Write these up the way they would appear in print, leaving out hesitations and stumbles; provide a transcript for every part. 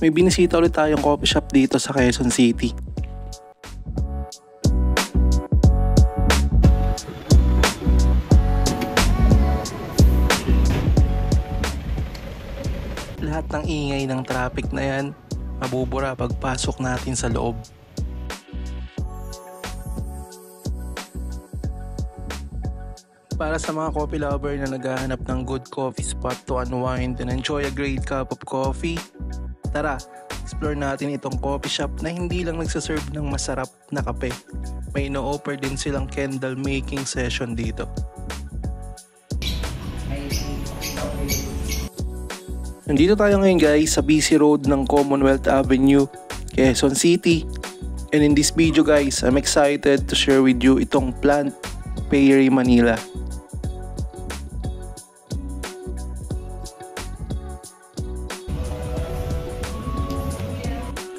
may binisita ulit tayong coffee shop dito sa Quezon City. Lahat ng ingay ng traffic na yan, mabubura pagpasok natin sa loob. Para sa mga coffee lover na naghahanap ng good coffee spot to unwind and enjoy a great cup of coffee, tara, explore natin itong coffee shop na hindi lang nagsaserve ng masarap na kape. May ino-offer din silang candle making session dito. Nandito tayo ngayon guys sa busy road ng Commonwealth Avenue, Quezon City. And in this video guys, I'm excited to share with you itong Plant Payri Manila.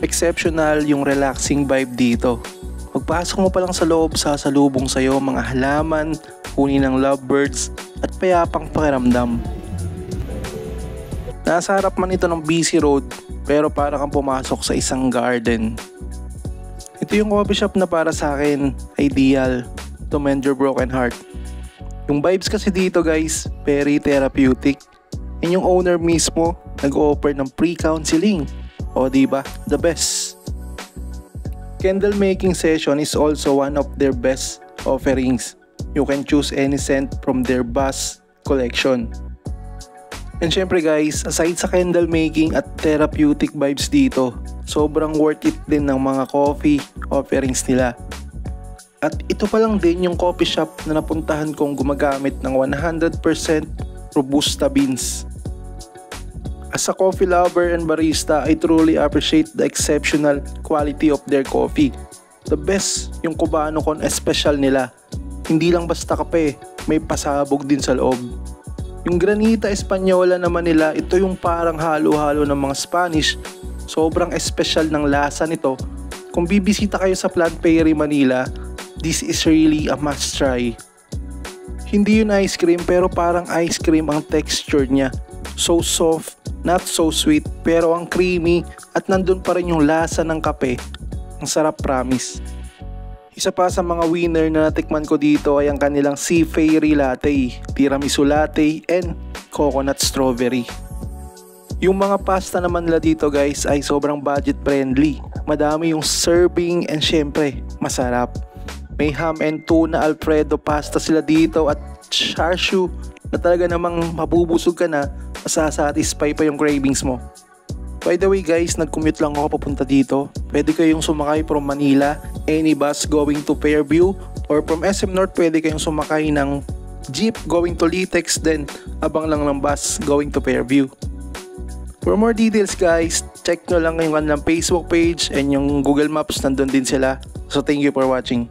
Exceptional yung relaxing vibe dito. Pagpasok mo pa lang sa loob, sasalubong sa'yo mga halaman, huni ng lovebirds at payapang pakiramdam. Nasa harap man ito ng busy road pero para kang pumasok sa isang garden. Ito yung coffee shop na para sa akin ideal to mend your broken heart. Yung vibes kasi dito guys, very therapeutic. And yung owner mismo nag-offer ng pre-counseling. O diba, the best. Candle making session is also one of their best offerings. You can choose any scent from their vast collection. And syempre guys, aside sa candle making at therapeutic vibes dito, sobrang worth it din ng mga coffee offerings nila. At ito pa lang din yung coffee shop na napuntahan kong gumagamit ng 100% Robusta beans. As a coffee lover and barista, I truly appreciate the exceptional quality of their coffee. The best yung Cubano con Especial nila. Hindi lang basta kape, may pasabog din sa loob. Yung Granita Española naman nila, ito yung parang halo-halo ng mga Spanish. Sobrang espesyal ng lasa nito. Kung bibisita kayo sa Plant Payri Manila, this is really a must try. Hindi yun ice cream pero parang ice cream ang texture niya. So soft, not so sweet, pero ang creamy at nandun pa rin yung lasa ng kape. Ang sarap, promise. Isa pa sa mga winner na natikman ko dito ay ang kanilang Sea Fairy Latte, Tiramisu Latte, and Coconut Strawberry. Yung mga pasta naman nila dito guys ay sobrang budget friendly. Madami yung serving and syempre, masarap. May ham and tuna Alfredo pasta sila dito at char siu na talaga namang mabubusog ka na, masasatisfy pa yung cravings mo. By the way guys, nag-commute lang ako papunta dito. Pwede kayong sumakay from Manila, any bus going to Fairview, or from SM North pwede kayong sumakay ng jeep going to Litex, then abang lang ng bus going to Fairview. For more details guys, check nyo lang yung kanilang Facebook page and yung Google Maps, nandun din sila. So thank you for watching.